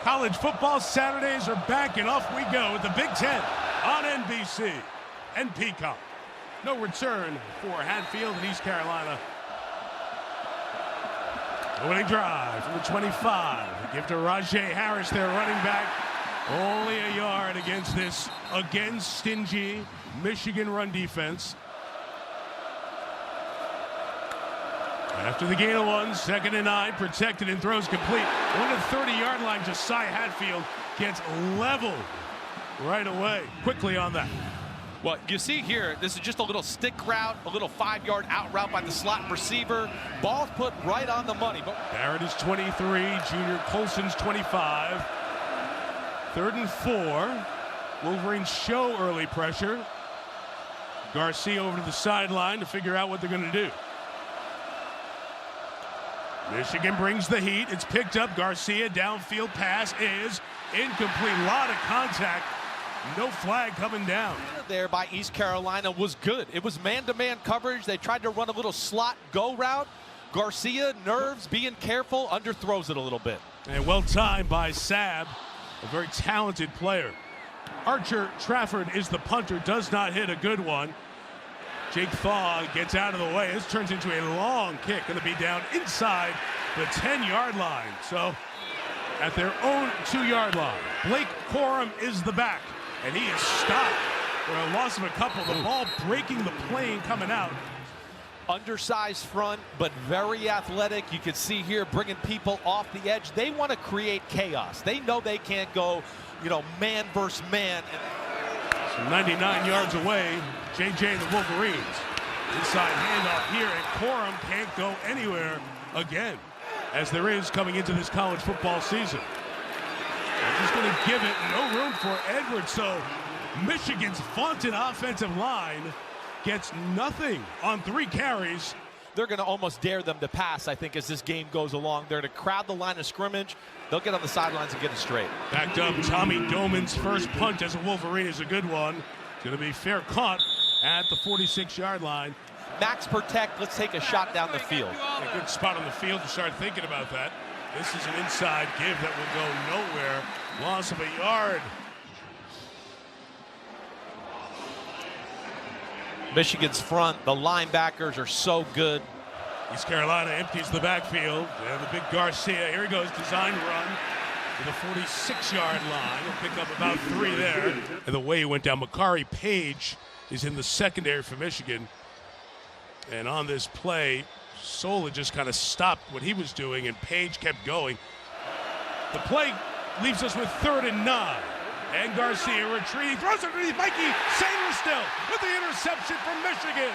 College football Saturdays are back, and off we go with the Big Ten on NBC and Peacock. No return for Hatfield in East Carolina. Opening drive from the 25. Give to Rajay Harris, their running back. Only a yard against this, again, stingy Michigan run defense. After the gain of 1, 2nd and 9, protected and throws complete. On the 30-yard line, Josiah Hatfield gets leveled right away. Quickly on that. Well, you see here, this is just a little stick route, a little 5-yard out route by the slot receiver. Ball's put right on the money. Barrett is 23, Junior Colson's 25. 3rd and 4. Wolverines show early pressure. Garcia over to the sideline to figure out what they're going to do. Michigan brings the heat. It's picked up. Garcia, downfield pass is incomplete. A lot of contact. No flag coming down. There by East Carolina was good. It was man-to-man coverage. They tried to run a little slot go route. Garcia, nerves, being careful, underthrows it a little bit. And well timed by Sabb, a very talented player. Archer Trafford is the punter, does not hit a good one. Jake Thaw gets out of the way. This turns into a long kick. Going to be down inside the 10-yard line. So at their own 2-yard line, Blake Corum is the back. And he is stopped for a loss of a couple. The ball breaking the plane coming out. Undersized front, but very athletic. You can see here bringing people off the edge. They want to create chaos. They know they can't go, man versus man. So 99 yards away, JJ and the Wolverines. Inside handoff here, and Corum can't go anywhere again, as there is coming into this college football season. They're just going to give it, no room for Edwards. So Michigan's vaunted offensive line gets nothing on 3 carries. They're going to almost dare them to pass, I think, as this game goes along. They're going to crowd the line of scrimmage. They'll get on the sidelines and get it straight. Backed up, Tommy Doman's first punt as a Wolverine is a good one. It's going to be fair caught at the 46-yard line. Max protect, let's take a shot down the field. A good spot on the field to start thinking about that. This is an inside give that will go nowhere. Loss of a yard. Michigan's front, the linebackers are so good. East Carolina empties the backfield. And the big Garcia, here he goes, design run to the 46-yard line. He'll pick up about 3 there. And the way he went down, Makari Page is in the secondary for Michigan. And on this play, Sola just kind of stopped what he was doing, and Page kept going. The play leaves us with 3rd and 9. And Garcia retreating, throws it underneath Mikey Sainristil with the interception from Michigan.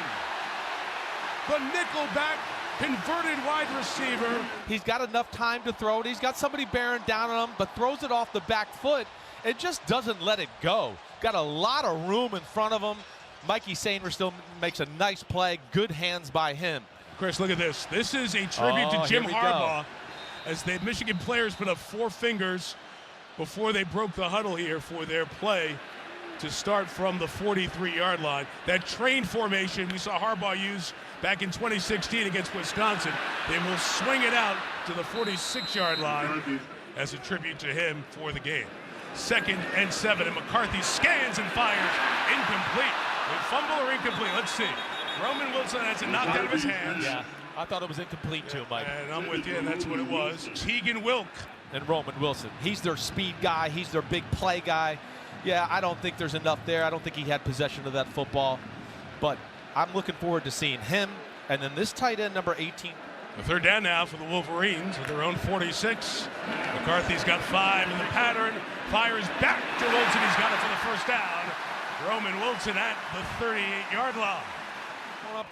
The nickelback converted wide receiver. He's got enough time to throw it. He's got somebody bearing down on him, but throws it off the back foot. It just doesn't let it go. Got a lot of room in front of him. Mikey Sainristil makes a nice play. Good hands by him. Chris, look at this. This is a tribute to Jim Harbaugh, as the Michigan players put up 4 fingers before they broke the huddle here for their play to start from the 43-yard line. That train formation we saw Harbaugh use back in 2016 against Wisconsin. They will swing it out to the 46-yard line as a tribute to him for the game. 2nd and 7, and McCarthy scans and fires. Incomplete. A fumble or incomplete? Let's see. Roman Wilson has it knocked out of his hands. Yeah, I thought it was incomplete too, Mike. And I'm with you, and that's what it was. Tegan Wilk. And Roman Wilson. He's their speed guy. He's their big play guy. Yeah, I don't think there's enough there. I don't think he had possession of that football. But I'm looking forward to seeing him. And then this tight end, number 18. A 3rd down now for the Wolverines at their own 46. McCarthy's got 5 in the pattern. Fires back to Wilson. He's got it for the 1st down. Roman Wilson at the 38-yard line.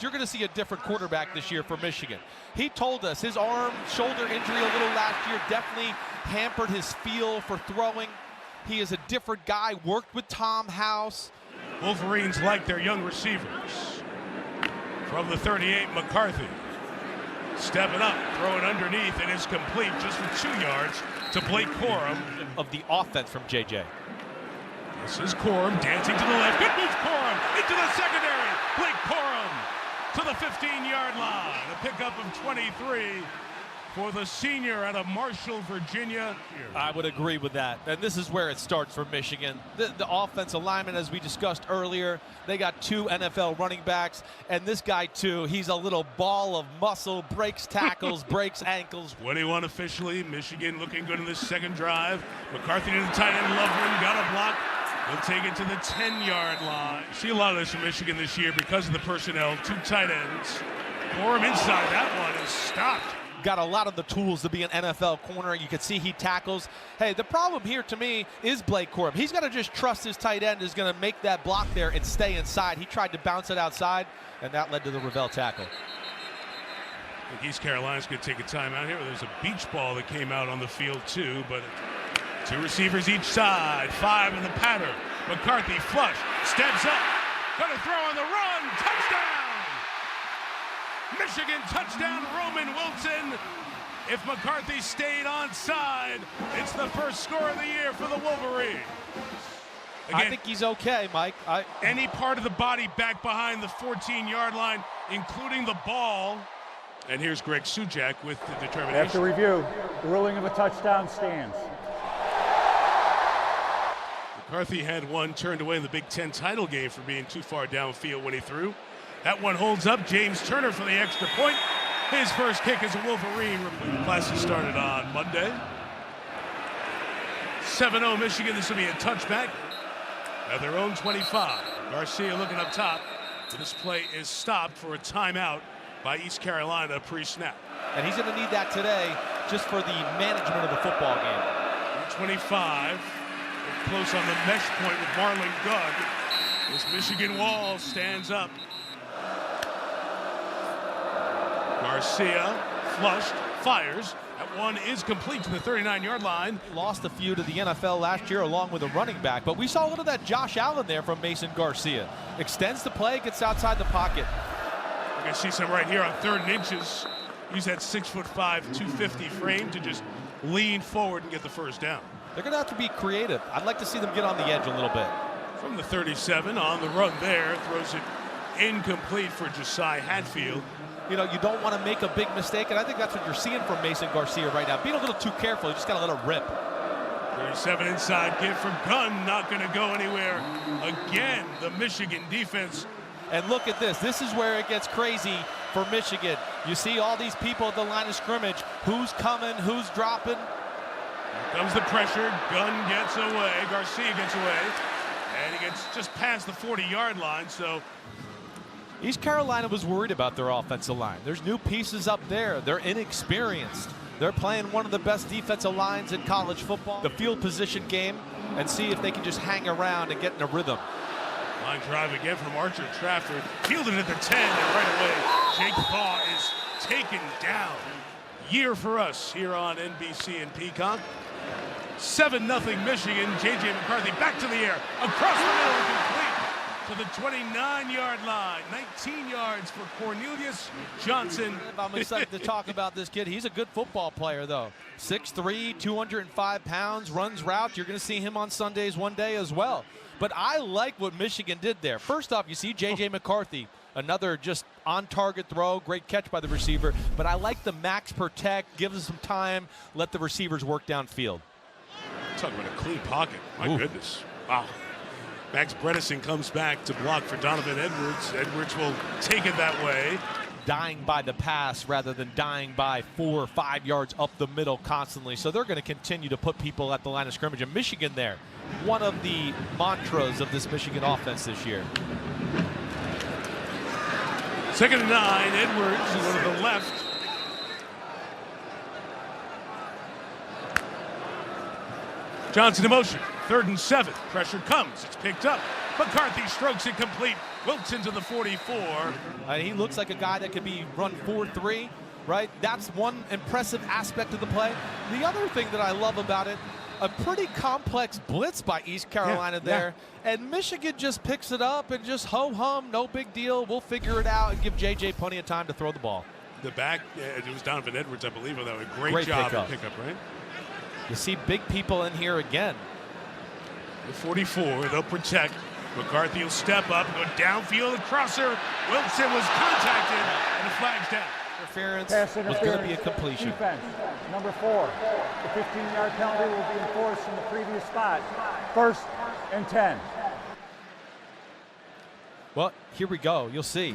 You're going to see a different quarterback this year for Michigan. He told us his arm, shoulder injury a little last year definitely hampered his feel for throwing. He is a different guy, worked with Tom House. Wolverines like their young receivers. From the 38, McCarthy. Stepping up, throwing underneath, and is complete just for 2 yards to Blake Corum. Of the offense from JJ. This is Corum dancing to the left. Good move, Corum into the secondary. Blake Corum to the 15-yard line. A pickup of 23. for the senior out of Marshall, Virginia. I would agree with that. And this is where it starts for Michigan. The offensive lineman, as we discussed earlier, they got 2 NFL running backs. And this guy, too, he's a little ball of muscle, breaks tackles, breaks ankles. 21 officially. Michigan looking good in the second drive. McCarthy to the tight end. Loveland got a block. He'll take it to the 10-yard line. See a lot of this from Michigan this year because of the personnel. 2 tight ends. Gorham inside. That one is stopped. Got a lot of the tools to be an NFL corner. You can see he tackles. Hey, the problem here to me is Blake Corum. He's got to just trust his tight end is going to make that block there and stay inside. He tried to bounce it outside, and that led to the Ravel tackle. I think East Carolina's going to take a timeout here. There's a beach ball that came out on the field, too, but 2 receivers each side, 5 in the pattern. McCarthy flush, steps up, going to throw on the run, touchdown! Michigan touchdown, Roman Wilson. If McCarthy stayed onside, it's the first score of the year for the Wolverines. Again, I think he's okay, Mike. any part of the body back behind the 14-yard line, including the ball. And here's Greg Sujak with the determination. After review, the ruling of a touchdown stands. McCarthy had one turned away in the Big Ten title game for being too far downfield when he threw. That one holds up. James Turner for the extra point. His first kick as a Wolverine. The classes started on Monday. 7-0 Michigan. This will be a touchback at their own 25. Garcia looking up top. This play is stopped for a timeout by East Carolina pre-snap. And he's going to need that today just for the management of the football game. 25. Close on the mesh point with Marlon Gunn. This Michigan wall stands up. Garcia flushed, fires. That one is complete to the 39-yard line. Lost a few to the NFL last year along with a running back, but we saw a little of that Josh Allen there from Mason Garcia. Extends the play, gets outside the pocket. You can see some right here on 3rd and inches. Use that 6'5", 250 frame to just lean forward and get the first down. They're going to have to be creative. I'd like to see them get on the edge a little bit. From the 37 on the run there, throws it incomplete for Josiah Hatfield. You know, you don't want to make a big mistake, and I think that's what you're seeing from Mason Garcia right now. Being a little too careful, you just got to let it rip. 37 inside, give from Gunn, not going to go anywhere. Again, the Michigan defense. And look at this. This is where it gets crazy for Michigan. You see all these people at the line of scrimmage. Who's coming? Who's dropping? Here comes the pressure. Gunn gets away. Garcia gets away. And he gets just past the 40-yard line, so East Carolina was worried about their offensive line. There's new pieces up there. They're inexperienced. They're playing one of the best defensive lines in college football. The field position game, and see if they can just hang around and get in a rhythm. Line drive again from Archer Trafford. Fielded at the 10, and right away, Jake Thaw is taken down. Year for us here on NBC and Peacock. 7-0 Michigan. J.J. McCarthy back to the air. Across the middle, complete to the 29-yard line. 19 yards for Cornelius Johnson. I'm excited to talk about this kid. He's a good football player, though. 6'3", 205 pounds, runs routes. You're going to see him on Sundays one day as well. But I like what Michigan did there. First off, you see J.J. McCarthy. Another just on-target throw, great catch by the receiver. But I like the max protect, give us some time, let the receivers work downfield. Talk about a clean pocket. My goodness. Wow. Max Bredesen comes back to block for Donovan Edwards. Edwards will take it that way. Dying by the pass rather than dying by 4 or 5 yards up the middle constantly. So they're going to continue to put people at the line of scrimmage. And Michigan there, one of the mantras of this Michigan offense this year. 2nd and 9, Edwards to go to the left. Johnson in motion, 3rd and 7. Pressure comes, it's picked up. McCarthy strokes it complete. Wilson to the 44. He looks like a guy that could be run 4-3, right? That's one impressive aspect of the play. The other thing that I love about it, a pretty complex blitz by East Carolina there. And Michigan just picks it up and just ho-hum, no big deal. We'll figure it out and give J.J. plenty of time to throw the ball. The back, it was Donovan Edwards, I believe, on that one. Great job at pickup, right? You see big people in here again. The 44, they'll protect. McCarthy will step up, go downfield, a crosser. Wilson was contacted, and the flag's down. They're interference Pass was interference. going to be a completion. Defense. Number 4. The 15-yard penalty will be enforced in the previous spot. 1st and 10. Well, here we go. You'll see.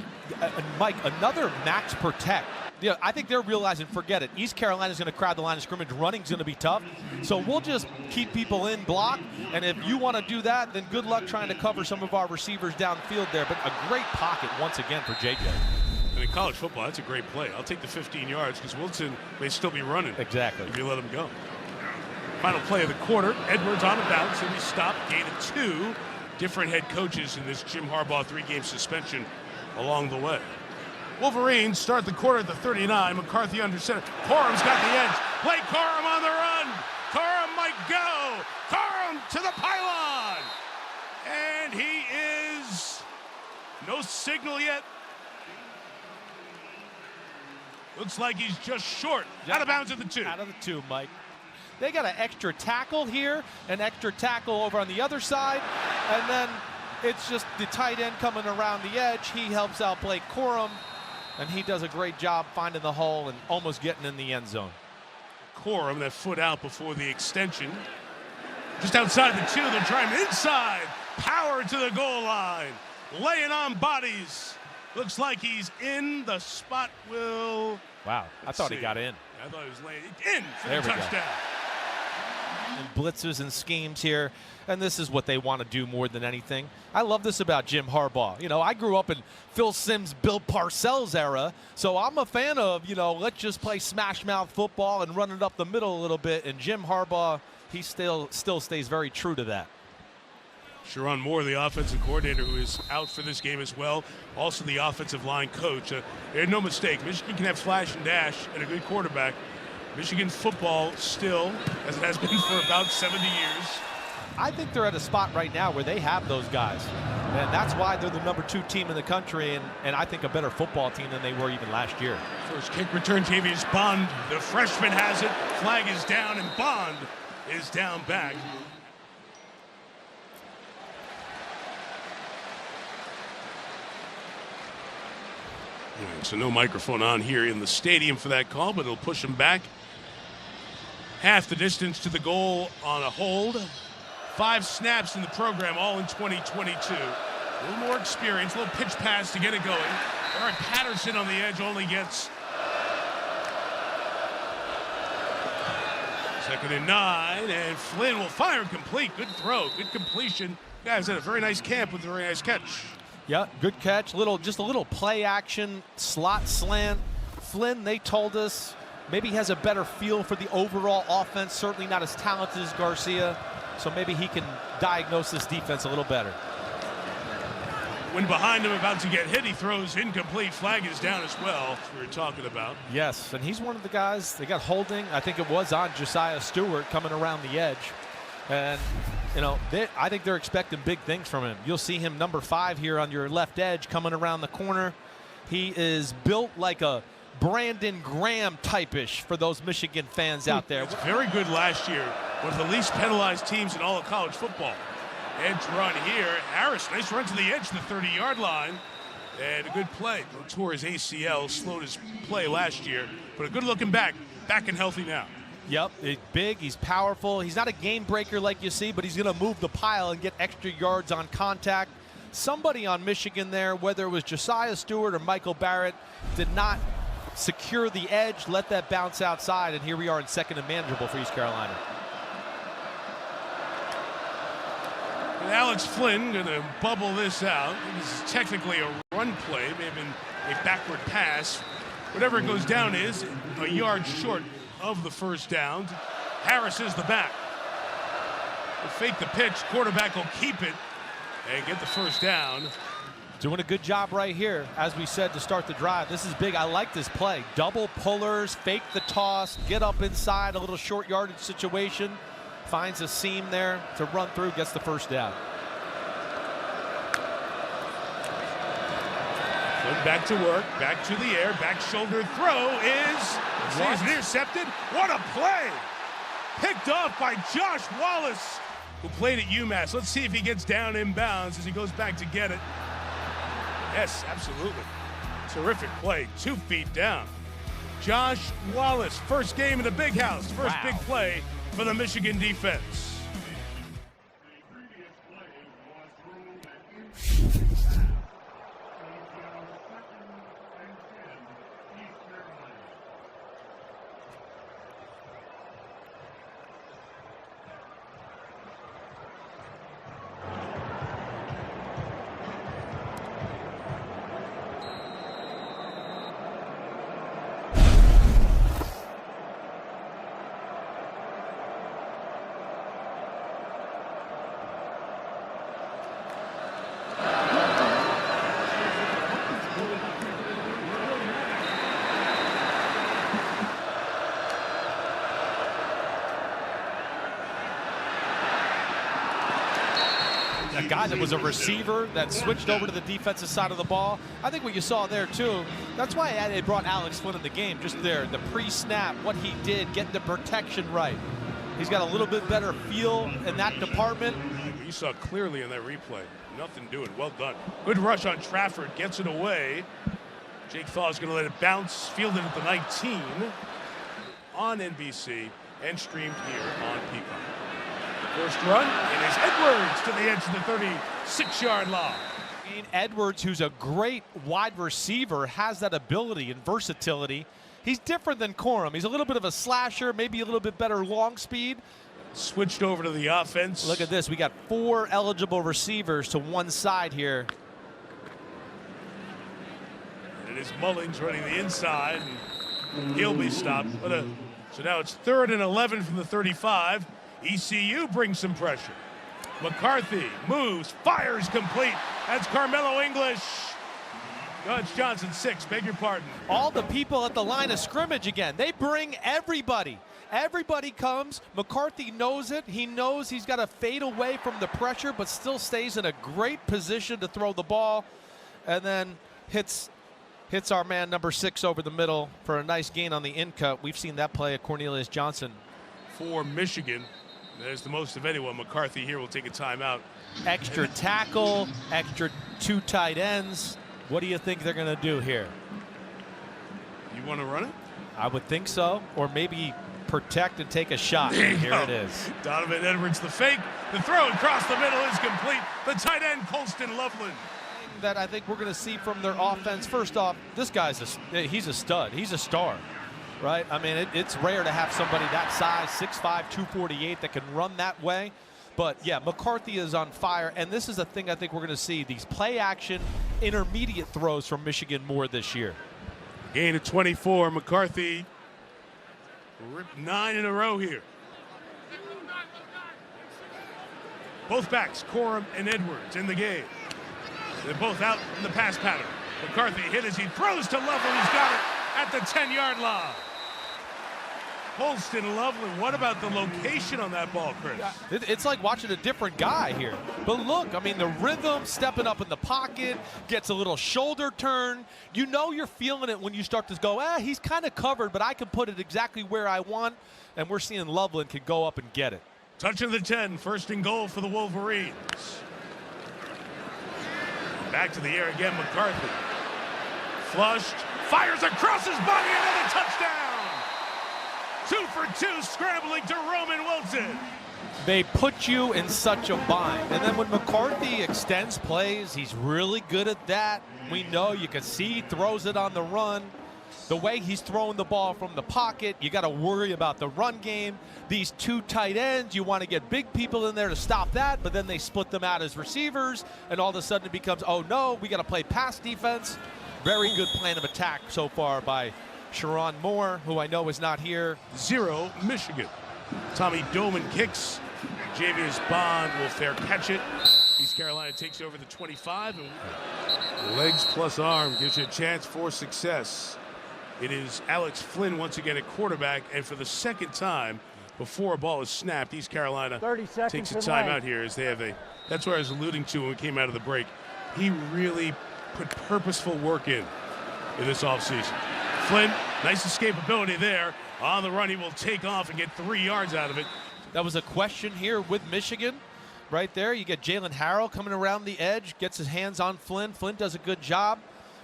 Mike, another max protect. Yeah, I think they're realizing, forget it. East Carolina's going to crowd the line of scrimmage. Running's going to be tough. So we'll just keep people in block. And if you want to do that, then good luck trying to cover some of our receivers downfield there. But a great pocket once again for JJ. And in college football, that's a great play. I'll take the 15 yards because Wilson may still be running. Exactly. If you let him go. Final play of the quarter. Edwards on a bounce, and we stop. Gain of 2. Different head coaches in this Jim Harbaugh 3-game suspension along the way. Wolverines start the quarter at the 39. McCarthy under center. Corum's got the edge. Blake Corum on the run. Corum might go. Corum to the pylon. And he is no signal yet. Looks like he's just short. Out of bounds at the 2. Out of the 2, Mike. They got an extra tackle here, an extra tackle over on the other side, and then it's just the tight end coming around the edge. He helps out Blake Corum, and he does a great job finding the hole and almost getting in the end zone. Corum, that foot out before the extension. Just outside the 2, they'll try him inside. Power to the goal line. Laying on bodies. Looks like he's in the spot. Wow, I thought he got in. I thought he was laying in for There the we go. touchdown. And blitzes and schemes here, and this is what they want to do more than anything. I love this about Jim Harbaugh. You know, I grew up in Phil Simms, Bill Parcells era, so I'm a fan of, you know, let's just play smash mouth football and run it up the middle a little bit, and Jim Harbaugh, he still stays very true to that. Sharon Moore, the offensive coordinator, who is out for this game as well, also the offensive line coach. No mistake, Michigan can have flash and dash and a good quarterback. Michigan football still, as it has been for about 70 years. I think they're at a spot right now where they have those guys. And that's why they're the number 2 team in the country, and I think a better football team than they were even last year. First kick return, Javius Bond. The freshman has it. Flag is down, and Bond is down back. So no microphone on here in the stadium for that call, but it'll push him back half the distance to the goal on a hold. 5 snaps in the program, all in 2022. A little more experience, a little pitch pass to get it going. Eric Patterson on the edge only gets 2nd and 9, and Flynn will fire and complete. Good throw, good completion. Guys had a very nice camp with a very nice catch. Yeah, good catch. Just a little play action, slot slant. Flynn, they told us, maybe has a better feel for the overall offense. Certainly not as talented as Garcia, so maybe he can diagnose this defense a little better. When behind him, about to get hit, he throws incomplete. Flag is down as well, as we were talking about. Yes, and he's one of the guys, they got holding, I think it was on Josiah Stewart coming around the edge. And, you know, I think they're expecting big things from him. You'll see him number 5 here on your left edge coming around the corner. He is built like a Brandon Graham type-ish for those Michigan fans out there. It's very good last year. One of the least penalized teams in all of college football. Edge run here. Harris, nice run to the edge, the 30-yard line. And a good play. Tore his ACL, slowed his play last year. But a good-looking back and healthy now. Yep, he's big, he's powerful. He's not a game breaker like you see, but he's going to move the pile and get extra yards on contact. Somebody on Michigan there, whether it was Josiah Stewart or Michael Barrett, did not secure the edge, let that bounce outside, and here we are in 2nd and manageable for East Carolina. And Alex Flynn going to bubble this out. This is technically a run play, may have been a backward pass. Whatever it goes down is a yard short of the first down. Harris is the back. Will fake the pitch. Quarterback will keep it and get the first down. Doing a good job right here, as we said to start the drive. This is big. I like this play. Double pullers, fake the toss, get up inside, a little short yardage situation. Finds a seam there to run through, gets the first down. Back to work, back to the air, back shoulder throw is intercepted. What a play! Picked off by Josh Wallace, who played at UMass. Let's see if he gets down inbounds as he goes back to get it. Yes, absolutely. Terrific play, 2 feet down. Josh Wallace, first game in the big house, first Wow. big play for the Michigan defense. A guy that was a receiver that switched over to the defensive side of the ball. I think what you saw there too, that's why they brought Alex Flynn in the game, just there, the pre-snap, what he did, getting the protection right. He's got a little bit better feel in that department. You saw clearly in that replay, nothing doing, well done. Good rush on Trafford, gets it away. Jake Thaw is going to let it bounce, fielded at the 19 on NBC and streamed here on Peacock. First run, it is Edwards to the edge of the 36-yard line. Edwards, who's a great wide receiver, has that ability and versatility. He's different than Corum. He's a little bit of a slasher, maybe a little bit better long speed. Switched over to the offense. Look at this. We got 4 eligible receivers to one side here. And it is Mullings running the inside, and he'll be stopped. So now it's 3rd and 11 from the 35. ECU brings some pressure. McCarthy moves, fires complete. That's Carmelo English. Judge Johnson, 6, beg your pardon. All the people at the line of scrimmage again. They bring everybody. Everybody comes. McCarthy knows it. He knows he's got to fade away from the pressure, but still stays in a great position to throw the ball. And then hits our man number 6 over the middle for a nice gain on the in cut. We've seen that play at Cornelius Johnson. For Michigan, there's the most of anyone. McCarthy here will take a timeout. Extra tackle, extra 2 tight ends. What do you think they're going to do here? You want to run it? I would think so, or maybe protect and take a shot. Here it is. Donovan Edwards, the fake. The throw across the middle is complete. The tight end, Colston Loveland. That I think we're going to see from their offense. First off, this guy's he's a stud. He's a star, right? I mean, it's rare to have somebody that size, 6'5", 248, that can run that way. But, yeah, McCarthy is on fire, and this is a thing I think we're going to see, these play-action, intermediate throws from Michigan more this year. Gain of 24. McCarthy ripped 9 in a row here. Both backs, Corum and Edwards, in the game. They're both out in the pass pattern. McCarthy hit as he throws to Loveland. He's got it at the 10-yard line. Holston Loveland, what about the location on that ball, Chris? It's like watching a different guy here. But look, I mean, the rhythm, stepping up in the pocket, gets a little shoulder turn. You know you're feeling it when you start to go, he's kind of covered, but I can put it exactly where I want. And we're seeing Loveland can go up and get it. Touch of the 10, 1st and goal for the Wolverines. Back to the air again, McCarthy. Flushed, fires across his body, another touchdown! 2 for 2, scrambling to Roman Wilson. They put you in such a bind. And then when McCarthy extends plays, he's really good at that. We know, you can see he throws it on the run. The way he's throwing the ball from the pocket, you got to worry about the run game. These 2 tight ends, you want to get big people in there to stop that, but then they split them out as receivers, and all of a sudden it becomes, oh no, we got to play pass defense. Very good plan of attack so far by Sharon Moore, who I know is not here. 0 Michigan. Tommy Doman kicks. Javius Bond will fair catch it. East Carolina takes over the 25. And legs plus arm gives you a chance for success. It is Alex Flynn once again at quarterback, and for the second time before a ball is snapped, East Carolina takes a timeout here as they have that's what I was alluding to when we came out of the break. He really put purposeful work in this offseason. Flynn, nice escapability there. On the run, he will take off and get 3 yards out of it. That was a question here with Michigan. Right there, you get Jalen Harrell coming around the edge, gets his hands on Flynn. Flynn does a good job.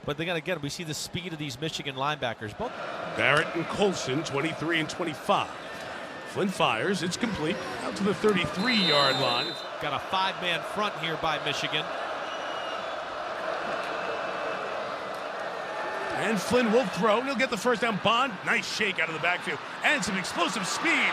But then again, we see the speed of these Michigan linebackers. Both Barrett and Colson, 23 and 25. Flynn fires. It's complete. Out to the 33-yard line. got a 5-man front here by Michigan. And Flynn will throw. He'll get the first down. Bond, nice shake out of the backfield. And some explosive speed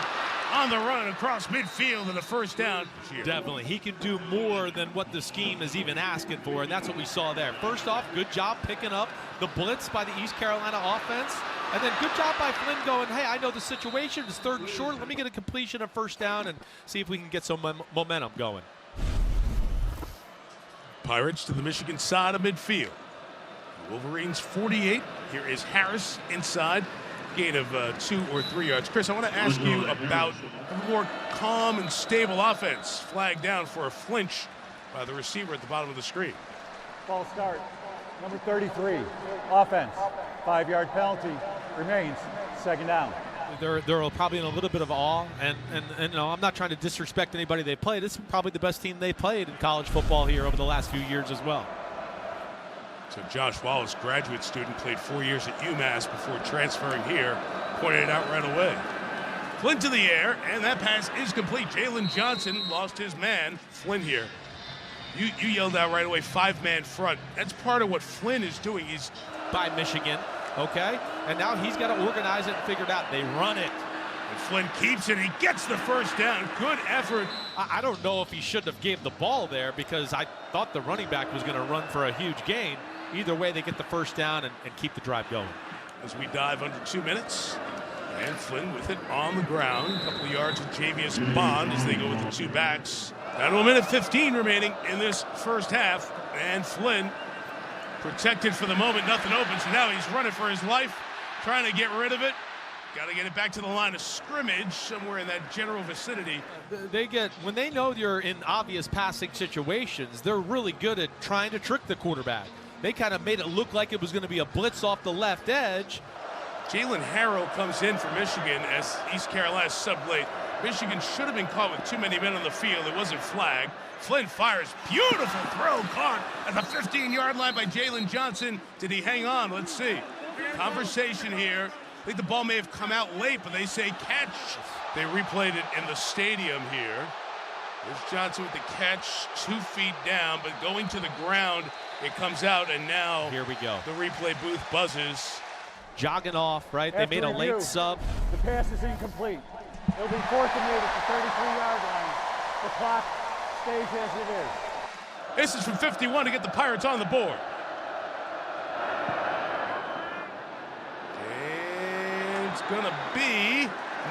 on the run across midfield and the first down. Definitely. He can do more than what the scheme is even asking for, and that's what we saw there. First off, good job picking up the blitz by the East Carolina offense. And then good job by Flynn going, hey, I know the situation. It's 3rd and short. Let me get a completion of first down and see if we can get some momentum going. Pirates to the Michigan side of midfield. Wolverines 48. Here is Harris inside. Gain of 2 or 3 yards. Chris, I want to ask you about a more calm and stable offense. Flag down for a flinch by the receiver at the bottom of the screen. False start. Number 33. Offense. 5-yard penalty. Remains. 2nd down. They're probably in a little bit of awe, and you know, I'm not trying to disrespect anybody they played. This is probably the best team they played in college football here over the last few years as well. So Josh Wallace, graduate student, played 4 years at UMass before transferring here. Pointed it out right away. Flynn to the air, and that pass is complete. Jalen Johnson lost his man. Flynn here. You yelled out right away, 5-man front. That's part of what Flynn is doing. He's by Michigan, okay? And now he's got to organize it and figure it out. They run it. And Flynn keeps it. He gets the first down. Good effort. I don't know if he shouldn't have gave the ball there because I thought the running back was going to run for a huge gain. Either way, they get the first down and keep the drive going. As we dive under 2 minutes. And Flynn with it on the ground. A couple of yards with Javius Bond as they go with the 2 backs. Down to 1:15 remaining in this first half. And Flynn protected for the moment. Nothing open. So now he's running for his life. Trying to get rid of it. Got to get it back to the line of scrimmage somewhere in that general vicinity. When they know you're in obvious passing situations, they're really good at trying to trick the quarterback. They kind of made it look like it was going to be a blitz off the left edge. Jalen Harrell comes in for Michigan as East Carolina's sub-late. Michigan should have been caught with too many men on the field. It wasn't flagged. Flynn fires. Beautiful throw caught at the 15-yard line by Jalen Johnson. Did he hang on? Let's see. Conversation here. I think the ball may have come out late, but they say catch. They replayed it in the stadium here. There's Johnson with the catch, 2 feet down, but going to the ground, it comes out, and now here we go. The replay booth buzzes. Jogging off, right? They made a late sub. The pass is incomplete. It'll be 4th and 8 at the 33-yard line. The clock stays as it is. This is from 51 to get the Pirates on the board. And it's going to be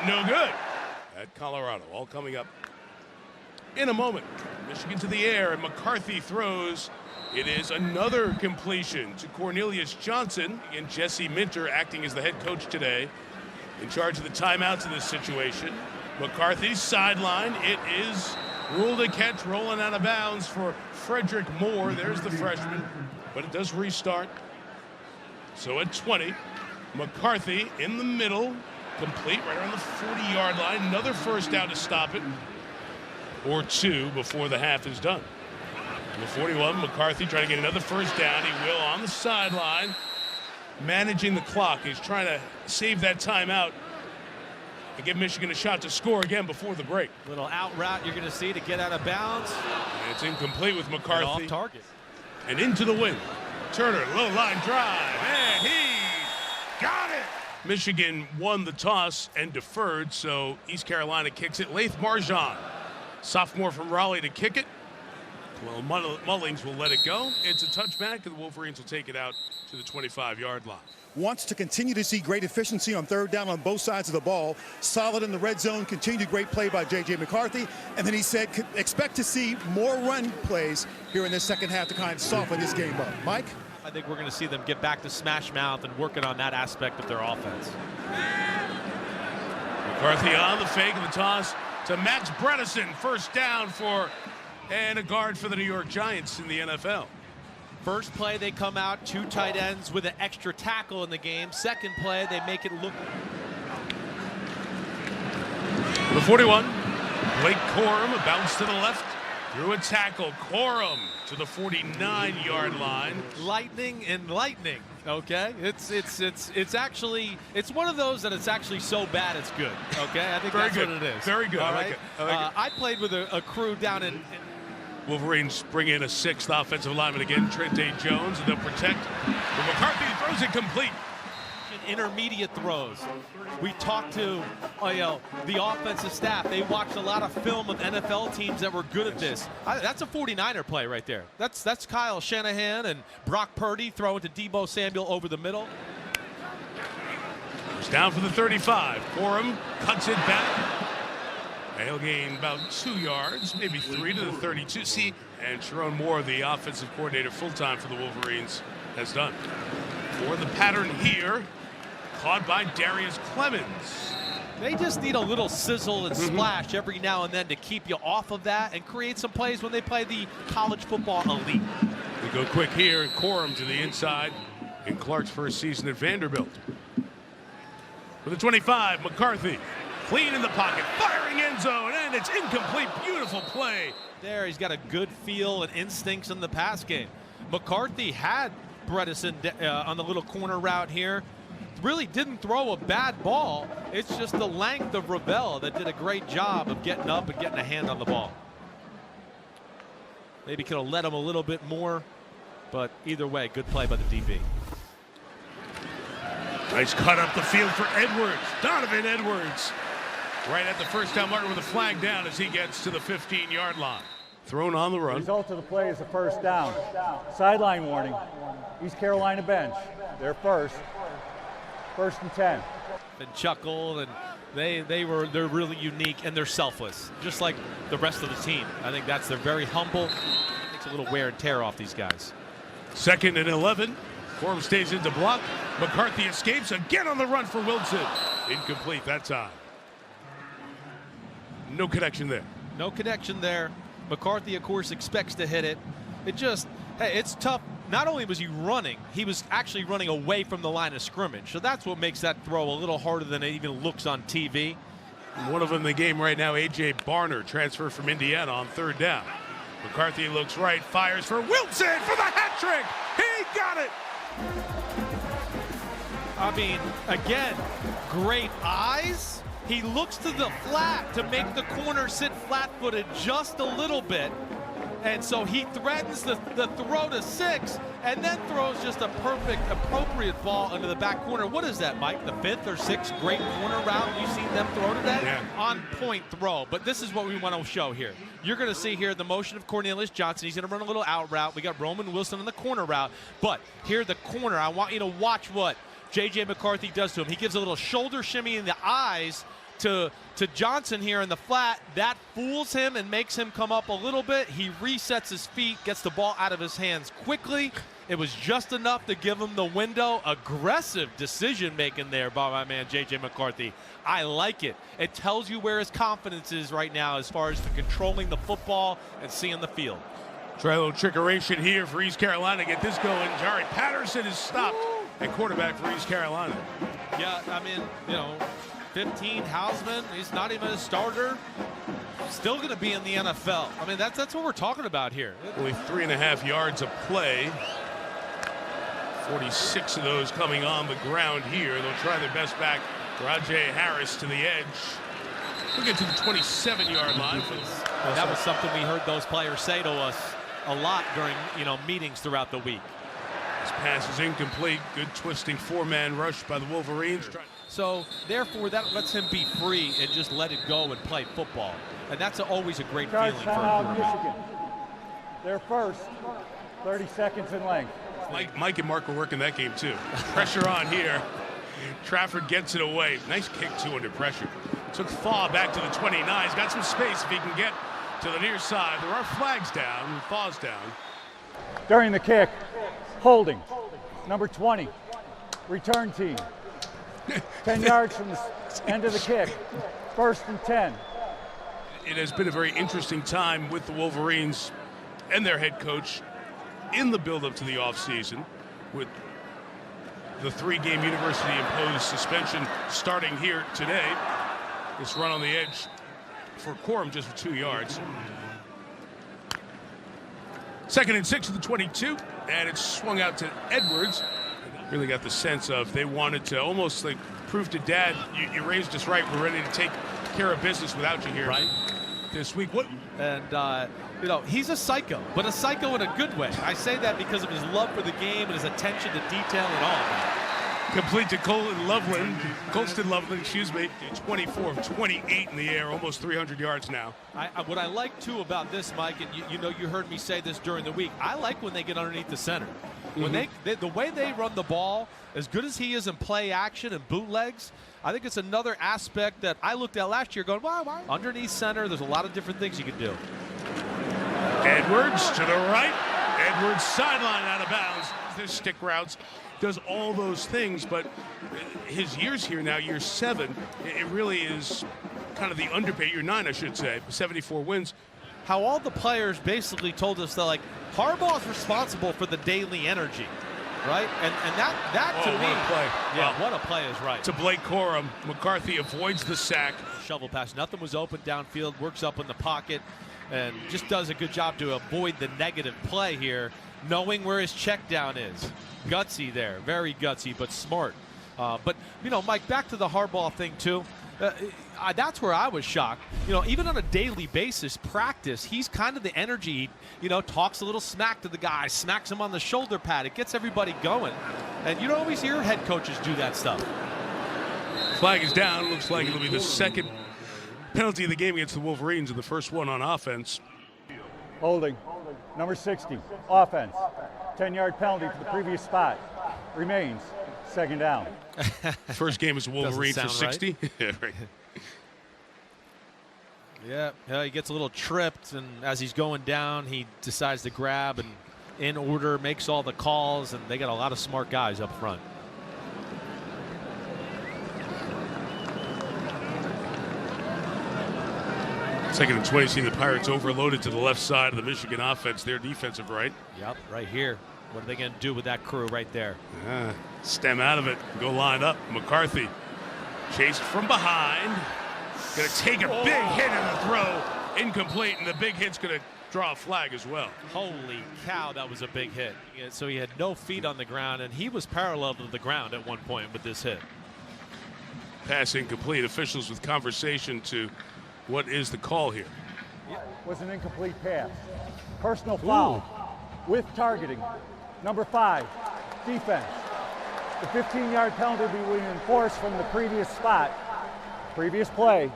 no good at Colorado. All coming up in a moment. Michigan to the air, and McCarthy throws. It is another completion to Cornelius Johnson. And Jesse Minter acting as the head coach today, in charge of the timeouts in this situation. McCarthy's sideline. It is ruled a catch, rolling out of bounds for Frederick Moore. There's the freshman, but it does restart. So at 20, McCarthy in the middle, complete right around the 40-yard line. Another first down to stop it, or 2 before the half is done. The 41, McCarthy trying to get another first down. He will on the sideline, managing the clock. He's trying to save that timeout and give Michigan a shot to score again before the break. Little out route you're going to see to get out of bounds. And it's incomplete with McCarthy. And off target. And into the wind. Turner, low line drive, and he got it. Michigan won the toss and deferred, so East Carolina kicks it. Laith Marjan, sophomore from Raleigh, to kick it. Well, Mullings will let it go. It's a touchback, and the Wolverines will take it out to the 25-yard line. Wants to continue to see great efficiency on 3rd down on both sides of the ball. Solid in the red zone. Continued great play by J.J. McCarthy. And then he said, expect to see more run plays here in this second half to kind of soften this game up. Mike? I think we're going to see them get back to smash mouth and working on that aspect of their offense. McCarthy on the fake of the toss to Max Bredesen. First down for and a guard for the New York Giants in the NFL. First play, they come out 2 tight ends with an extra tackle in the game. Second play, they make it look. The 41, Blake Corum, a bounce to the left. Through a tackle, Corum to the 49-yard line. Lightning and lightning. Okay, it's actually one of those that it's actually so bad it's good. Okay, I think Very that's good. what it is. Very good. All I like right? it. I like it. I played with a crew down in Wolverines bring in a 6th offensive lineman again, Trente Jones, and they'll protect. But McCarthy throws it complete. intermediate throws. We talked to the offensive staff. They watched a lot of film of NFL teams that were good at this. That's a 49er play right there. That's Kyle Shanahan and Brock Purdy throwing to Deebo Samuel over the middle. It's down for the 35. Corum cuts it back. He'll gain about 2 yards, maybe 3 to the 32. See, and Sharon Moore, the offensive coordinator full-time for the Wolverines, has done. For the pattern here, caught by Darius Clemens. They just need a little sizzle and splash every now and then to keep you off of that and create some plays when they play the college football elite. We go quick here, and Corum to the inside in Clark's first season at Vanderbilt. For the 25, McCarthy. Clean in the pocket, firing end zone, and it's incomplete. Beautiful play. There, he's got a good feel and instincts in the pass game. McCarthy had Bredesen on the little corner route here. Really didn't throw a bad ball. It's just the length of Ravel that did a great job of getting up and getting a hand on the ball. Maybe could have let him a little bit more, but either way, good play by the DB. Nice cut up the field for Edwards. Donovan Edwards. Right at the first down marker with a flag down as he gets to the 15-yard line. Thrown on the run. The result of the play is a first down. Sideline warning. East Carolina bench. They're first. First and 10. And chuckle, and they're really unique and they're selfless, just like the rest of the team. I think they're very humble. Takes a little wear and tear off these guys. 2nd and 11. Corum stays into block. McCarthy escapes again on the run for Wilson. Incomplete that time. No connection there. No connection there. McCarthy, of course, expects to hit it. It's tough. Not only was he running, he was actually running away from the line of scrimmage. So that's what makes that throw a little harder than it even looks on TV. One of them in the game right now, A.J. Barner, transfer from Indiana on 3rd down. McCarthy looks right, fires for Wilson for the hat trick. He got it. I mean, again, great eyes. He looks to the flat to make the corner sit flat-footed just a little bit. And so he threatens the throw to 6 and then throws just a perfect, appropriate ball into the back corner. What is that, Mike? The 5th or 6th great corner route you've seen them throw today? Yeah. On point throw. But this is what we want to show here. You're going to see here the motion of Cornelius Johnson. He's going to run a little out route. We got Roman Wilson on the corner route. But here the corner, I want you to watch what J.J. McCarthy does to him. He gives a little shoulder shimmy in the eyes to Johnson here in the flat. That fools him and makes him come up a little bit. He resets his feet, gets the ball out of his hands quickly. It was just enough to give him the window. Aggressive decision making there by my man J.J. McCarthy. I like it. It tells you where his confidence is right now as far as controlling the football and seeing the field. Try a little trickeration here for East Carolina. Get this going. Jari Patterson is stopped at quarterback for East Carolina. Yeah, I mean, 15, Hausman, he's not even a starter. Still going to be in the NFL. I mean, that's what we're talking about here. Only 3.5 yards of play. 46 of those coming on the ground here. They'll try their best back. Rajay Harris to the edge. We'll get to the 27-yard line. That was something we heard those players say to us a lot during meetings throughout the week. This pass is incomplete. Good twisting 4-man rush by the Wolverines. So, therefore, that lets him be free and just let it go and play football. And that's always a great feeling for a quarterback. Michigan. They're first. 30 seconds in length. Mike and Mark were working that game, too. Pressure on here. Trafford gets it away. Nice kick, too, under pressure. Took Thaw back to the 29. He's got some space if he can get to the near side. There are flags down. Thaw's down. During the kick, holding. Number 20. Return team. 10 yards from the end of the kick. 1st and 10. It has been a very interesting time with the Wolverines and their head coach in the build-up to the offseason, with the 3-game university-imposed suspension starting here today. This run on the edge for Corum just for 2 yards. 2nd and 6 of the 22, and it's swung out to Edwards. Really got the sense of they wanted to almost like prove to Dad, you raised us right. We're ready to take care of business without you here this week. What? And, you know, he's a psycho, but a psycho in a good way. I say that because of his love for the game and his attention to detail and all of that. Complete to Colston Loveland, excuse me. 24 of 28 in the air, almost 300 yards now. What I like, too, about this, Mike, and you know you heard me say this during the week, I like when they get underneath the center. When the way they run the ball, as good as he is in play action and bootlegs, I think it's another aspect that I looked at last year going, wow, underneath center, there's a lot of different things you can do. Edwards to the right. Edwards sideline out of bounds. There's stick routes. Does all those things, but his years here now, year 7, it really is kind of the underpay. Year 9, I should say, 74 wins. How all the players basically told us that, like, Harbaugh's responsible for the daily energy, right? And that to me, what a play. Yeah, what a play is right. To Blake Corum, McCarthy avoids the sack. Shovel pass, nothing was open downfield, works up in the pocket, and just does a good job to avoid the negative play here, knowing where his check down is. Gutsy there, very gutsy, but smart. But, you know, Mike, back to the Harbaugh thing, too. That's where I was shocked. You know, even on a daily basis, practice, he's kind of the energy, you know, talks a little smack to the guy, smacks him on the shoulder pad. It gets everybody going. And you don't always hear head coaches do that stuff. Flag is down. Looks like it'll be the second penalty of the game against the Wolverines, and the first one on offense. Holding. Number 60, offense. 10-yard penalty for the previous spot. Remains. 2nd down. First game is Wolverine for 60. Right. Yeah, right. Yeah, he gets a little tripped, and as he's going down, he decides to grab and in order makes all the calls, and they got a lot of smart guys up front. Second and 20, seeing the Pirates overloaded to the left side of the Michigan offense. Their defensive right. Yep, right here. What are they going to do with that crew right there? Stem out of it. Go line up. McCarthy chased from behind. Going to take a big hit in the throw. Incomplete, and the big hit's going to draw a flag as well. Holy cow, that was a big hit. So he had no feet on the ground, and he was parallel to the ground at one point with this hit. Pass incomplete. Officials with conversation to what is the call here. Was an incomplete pass. Personal foul with targeting. Number 5, defense. The 15-yard penalty will be enforced from the previous spot. Previous play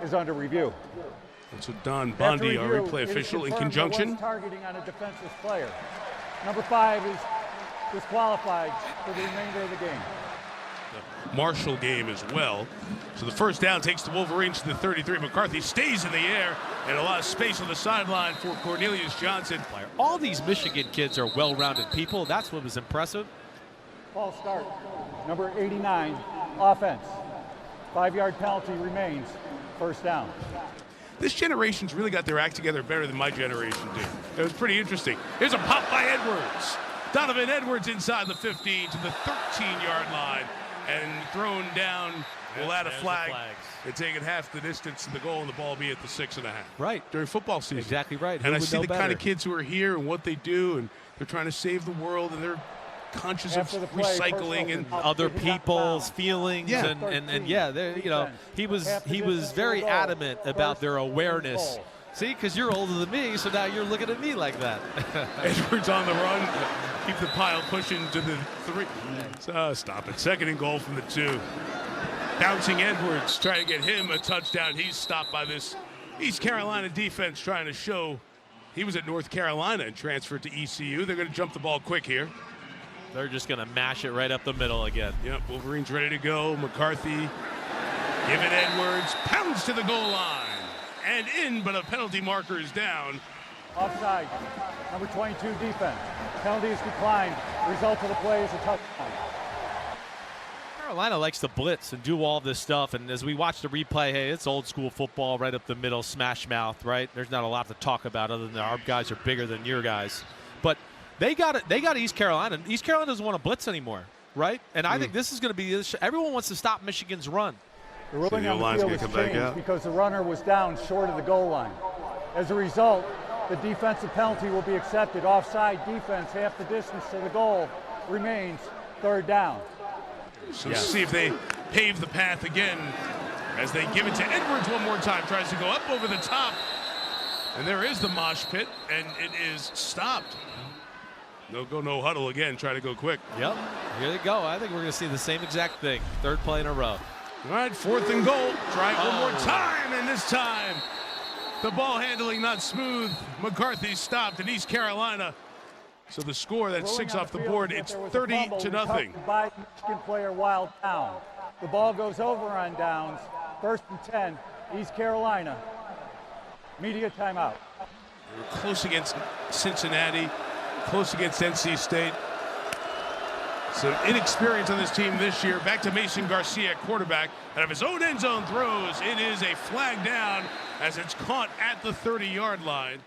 is under review. That's what Don Bondi, our replay official, in conjunction. Targeting on a defenseless player. Number 5 is disqualified for the remainder of the game. The Marshall game as well. So the first down takes the Wolverines to the 33. McCarthy stays in the air, and a lot of space on the sideline for Cornelius Johnson. All these Michigan kids are well-rounded people. That's what was impressive. False start. Number 89, offense. 5-yard penalty remains. First down. This generation's really got their act together better than my generation did. It was pretty interesting. Here's a pop by Edwards. Donovan Edwards inside the 15 to the 13-yard line, and thrown down. Will add a flag and take it half the distance to the goal, and the ball be at the 6.5. Right. During football season. Exactly right. And I see the kind of kids who are here and what they do, and they're trying to save the world, and they're conscious of recycling and other people's feelings. Yeah. And yeah, you know, he was very adamant about their awareness. See, because you're older than me, so now you're looking at me like that. Edwards on the run. Keep the pile pushing to the 3. So stop it. 2nd and goal from the 2. Bouncing Edwards, trying to get him a touchdown. He's stopped by this East Carolina defense, trying to show he was at North Carolina and transferred to ECU. They're going to jump the ball quick here. They're just going to mash it right up the middle again. Yep, Wolverines ready to go. McCarthy giving Edwards, pounds to the goal line. And in, but a penalty marker is down. Offside. Number 22, defense. Penalty is declined. Result of the play is a touchdown. Carolina likes to blitz and do all this stuff, and as we watch the replay, hey, it's old school football right up the middle, smash mouth, right? There's not a lot to talk about other than our guys are bigger than your guys. But they got East Carolina. East Carolina doesn't want to blitz anymore, right? And I think this is going to be everyone wants to stop Michigan's run. The ruling on the field has changed because the runner was down short of the goal line. As a result, The defensive penalty will be accepted. Offside defense, half the distance to the goal remains. Third down. So let's see if they pave the path again as they give it to Edwards one more time. Tries to go up over the top. And there is the mosh pit, and it is stopped. No go, no huddle again. Try to go quick. Yep, here they go. I think we're going to see the same exact thing. Third play in a row. All right, 4th and goal. Try it one more time, and this time the ball handling not smooth. McCarthy stopped in East Carolina. So the score, that's 6 off the board. It's 30-0. By Michigan player while down. The ball goes over on downs. 1st and 10, East Carolina. Media timeout. We're close against Cincinnati, close against NC State. Some inexperience on this team this year. Back to Mason Garcia, quarterback. Out of his own end zone throws. It is a flag down as it's caught at the 30-yard line.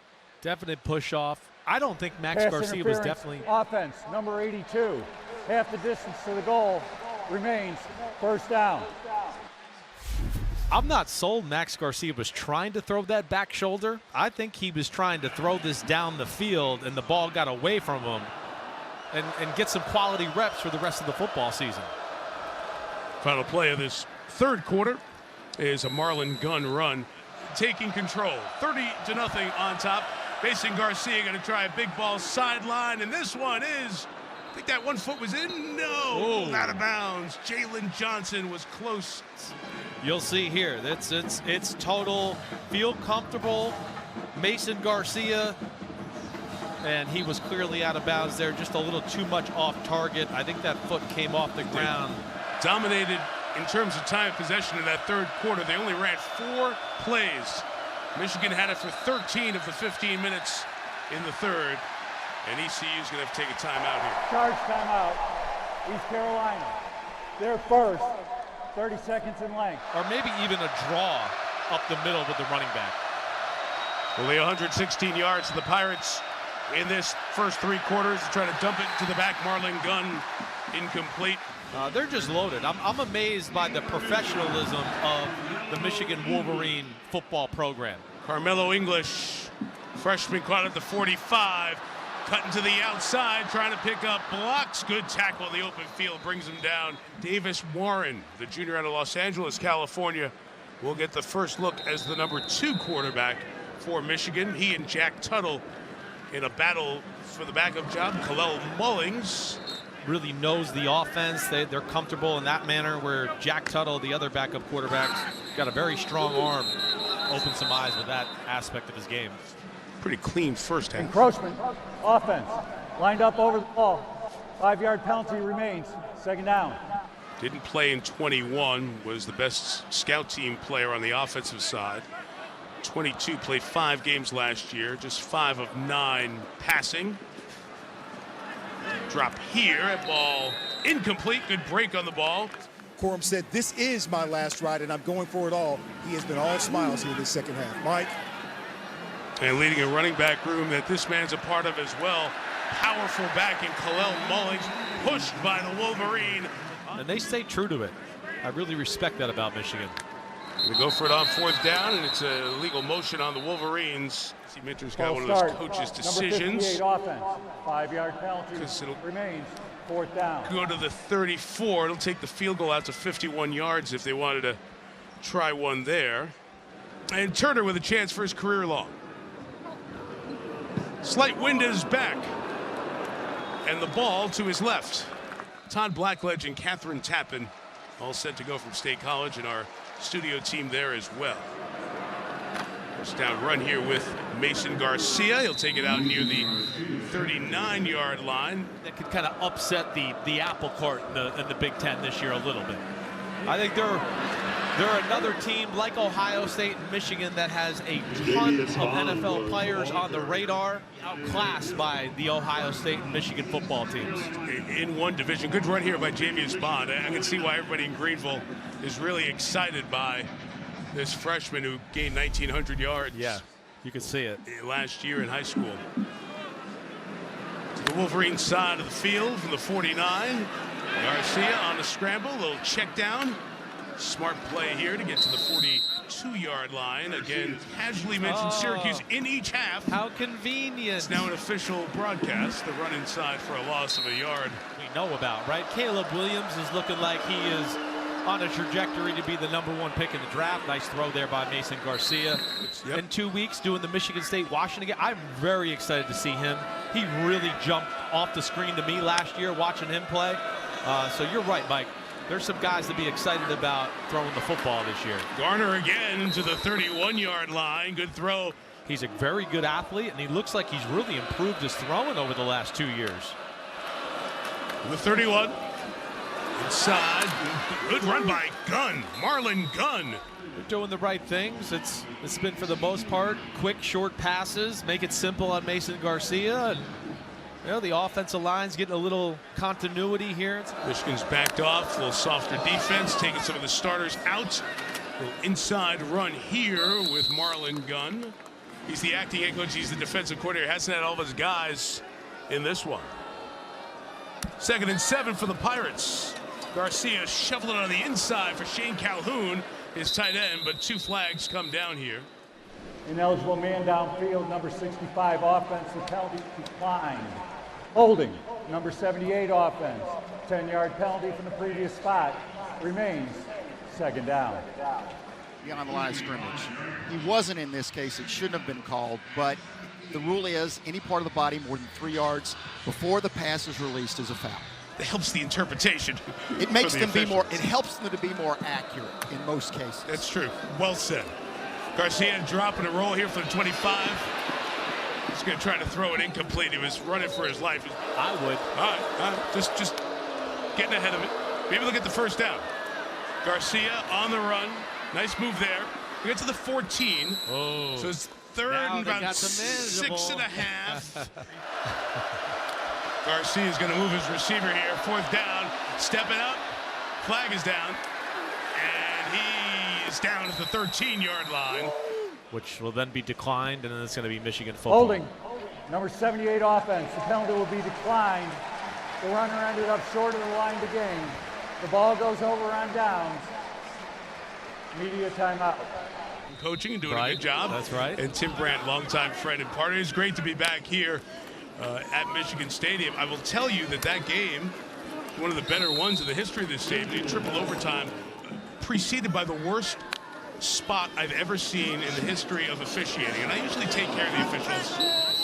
Definite push off. I don't think Max Pass Garcia was interference. definitely. Offense, number 82. Half the distance to the goal remains. First down. I'm not sold Max Garcia was trying to throw that back shoulder. I think he was trying to throw this down the field, and the ball got away from him and get some quality reps for the rest of the football season. Final play of this third quarter is a Marlon gun run, taking control. 30-0 on top. Mason Garcia going to try a big ball sideline, and this one is, I think that 1 foot was in. No, out of bounds. Jalen Johnson was close. You'll see here, it's total feel comfortable. Mason Garcia, and he was clearly out of bounds there, just a little too much off target. I think that foot came off the ground. Dominated in terms of time of possession in that third quarter. They only ran 4 plays. Michigan had it for 13 of the 15 minutes in the third, and ECU is going to have to take a timeout here. Charge timeout. East Carolina. They're first. 30 seconds in length. Or maybe even a draw up the middle with the running back. Only 116 yards to the Pirates in this first 3 quarters. Trying to dump it to the back. Marlon Gunn incomplete. They're just loaded. I'm amazed by the professionalism of the Michigan Wolverine football program. Carmelo English, freshman, caught at the 45. Cutting to the outside, trying to pick up blocks. Good tackle in the open field, brings him down. Davis Warren, the junior out of Los Angeles, California, will get the first look as the number 2 quarterback for Michigan. He and Jack Tuttle in a battle for the backup job. Kalel Mullings really knows the offense. They're comfortable in that manner, where Jack Tuttle, the other backup quarterback, got a very strong arm. Opened some eyes with that aspect of his game. Pretty clean first half. Encroachment. Offense. Lined up over the ball. 5-yard penalty remains. Second down. Didn't play in 21. Was the best scout team player on the offensive side. 22, played 5 games last year. Just 5 of 9 passing. Drop here. At ball incomplete. Good break on the ball. Corum said, "This is my last ride, and I'm going for it all." He has been all smiles here this second half. Mike. And leading a running back room that this man's a part of as well. Powerful back in Kalel Mullings, pushed by the Wolverine. And they stay true to it. I really respect that about Michigan. They go for it on 4th down, and it's a legal motion on the Wolverines. See, Minter's got one of those coaches' decisions. Number 58 offense. 5-yard penalty remains. 4th down. Go to the 34. It'll take the field goal out to 51 yards if they wanted to try one there. And Turner with a chance for his career long. Slight wind at his back. And the ball to his left. Todd Blackledge and Catherine Tappan all set to go from State College, and our studio team there as well. First down run here with Mason Garcia. He'll take it out near the 39-yard line. That could kind of upset the apple cart in the Big Ten this year a little bit. I think they're another team like Ohio State and Michigan that has a ton of NFL players on the radar, outclassed by the Ohio State and Michigan football teams. In one division. Good run here by Javius Bond. I can see why everybody in Greenville is really excited by this freshman who gained 1,900 yards. Yeah, you can see it. Last year in high school. To the Wolverine side of the field from the 49. Garcia on the scramble, a little check down. Smart play here to get to the 42-yard line. Again, casually mentioned Syracuse in each half. How convenient. It's now an official broadcast. The run inside for a loss of a yard. We know about, right? Caleb Williams is looking like he is on a trajectory to be the #1 pick in the draft. Nice throw there by Mason Garcia. Yep. In 2 weeks doing the Michigan State-Washington game. I'm very excited to see him. He really jumped off the screen to me last year watching him play. So you're right, Mike. There's some guys to be excited about throwing the football this year. Garner again to the 31-yard line. Good throw. He's a very good athlete, and he looks like he's really improved his throwing over the last 2 years. The 31. Inside. Good run by Gunn. Marlon Gunn. They're doing the right things. It's been, for the most part, quick, short passes. Make it simple on Mason Garcia. And, you know, the offensive line's getting a little continuity here. Michigan's backed off. A little softer defense. Taking some of the starters out. A little inside run here with Marlon Gunn. He's the acting head coach. He's the defensive coordinator. Hasn't had all of his guys in this one. 2nd and 7 for the Pirates. Garcia shoveling it on the inside for Shane Calhoun, his tight end, but 2 flags come down here. Ineligible man downfield, number 65 offensive penalty declined. Holding, number 78 offense. 10-yard penalty from the previous spot. Remains 2nd down. Beyond the line of scrimmage. He wasn't in this case. It shouldn't have been called, but the rule is any part of the body more than 3 yards before the pass is released is a foul. It helps the interpretation. It makes them be more, officials. it helps them to be more accurate in most cases. That's true. Well said. Garcia dropping a roll here for the 25. He's going to try to throw it incomplete. He was running for his life. I would. All right. Just getting ahead of it. Maybe they'll get the 1st down. Garcia on the run. Nice move there. We get to the 14. Oh. So it's 3rd Now and they about got the manageable. 6.5. Garcia is going to move his receiver here. 4th down. Stepping up. Flag is down. And he is down at the 13-yard line. Which will then be declined, and then it's going to be Michigan football. Holding, number 78 offense. The penalty will be declined. The runner ended up short of the line of the game. The ball goes over on downs. Media timeout. Coaching and doing Right. a good job. That's right. And Tim Brandt, longtime friend and partner. It's great to be back here at Michigan Stadium. I will tell you that game, one of the better ones in the history of this stadium, triple overtime, preceded by the worst spot I've ever seen in the history of officiating. And I usually take care of the officials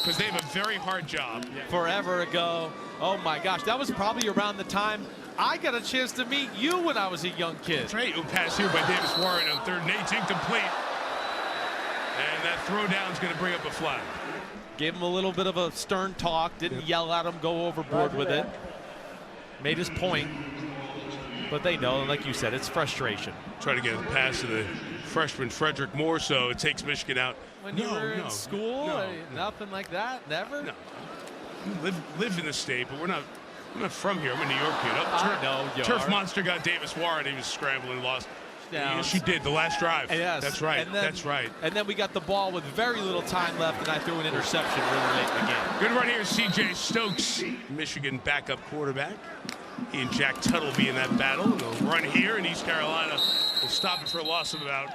because they have a very hard job. Forever ago. Oh my gosh, that was probably around the time I got a chance to meet you when I was a young kid. That's right. Pass here by Davis Warren on 3rd and 8, incomplete. And that throw down is going to bring up a flag. Gave him a little bit of a stern talk, didn't yell at him, go overboard with it. Made his point. But they know, like you said, it's frustration. Try to get a pass to the freshman Frederick Moore, so it takes Michigan out. When you were in school, no. nothing like that, never? No. Live in the state, but we're not from here. I'm a New York kid. I know you Turf are. Monster got Davis Warren. He was scrambling, lost. Yeah. Yes, you did. The last drive. Yes. That's right. And then, That's right. And then we got the ball with very little time left, and I threw an interception really late in the game. Good run here, C.J. Stokes, Michigan backup quarterback. He and Jack Tuttle be in that battle. They'll run here, and East Carolina will stop it for a loss of about,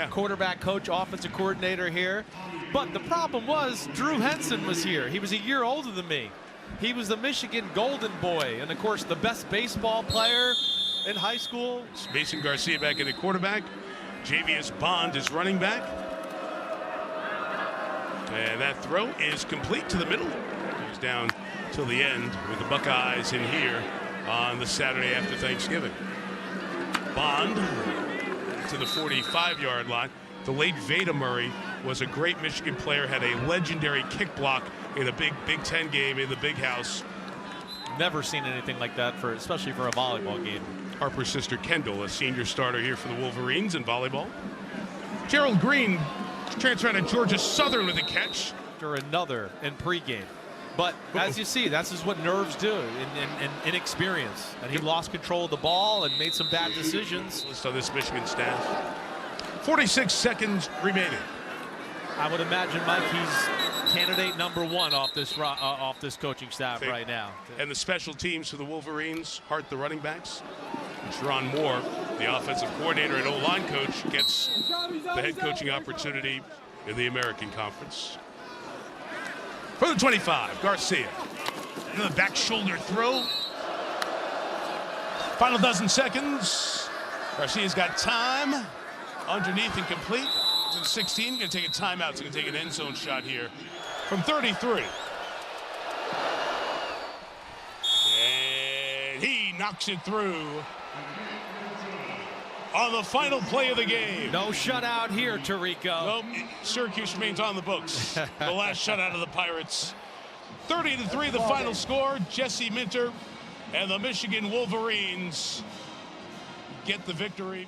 Quarterback coach, offensive coordinator here. But the problem was Drew Henson was here. He was a year older than me. He was the Michigan Golden Boy, and of course the best baseball player in high school. Mason Garcia back in the quarterback. Javius Bond is running back. And that throw is complete to the middle. He's down till the end with the Buckeyes in here on the Saturday after Thanksgiving. Bond to the 45-yard line. The late Veda Murray was a great Michigan player, had a legendary kick block in a Big Ten game in the Big House. Never seen anything like that, especially for a volleyball game. Harper's sister Kendall, a senior starter here for the Wolverines in volleyball. Gerald Green transferring to Georgia Southern with a catch. Or another in pregame. But as you see, that's just what nerves do in inexperience. And he lost control of the ball and made some bad decisions. List on this Michigan staff. 46 seconds remaining. I would imagine, Mike, he's candidate #1 off this coaching staff right now. And the special teams for the Wolverines, Hart the running backs. Sharon Moore The offensive coordinator and O-line coach gets the head coaching opportunity in the American Conference. For the 25, Garcia. Another back shoulder throw. Final dozen seconds. Garcia's got time. Underneath and complete. To the 16, going to take a timeout. So going to take an end zone shot here from 33. And he knocks it through on the final play of the game. No shutout here, Tirico. Nope, Syracuse remains on the books. The last shutout of the Pirates. 30-3 the final score. Jesse Minter and the Michigan Wolverines get the victory.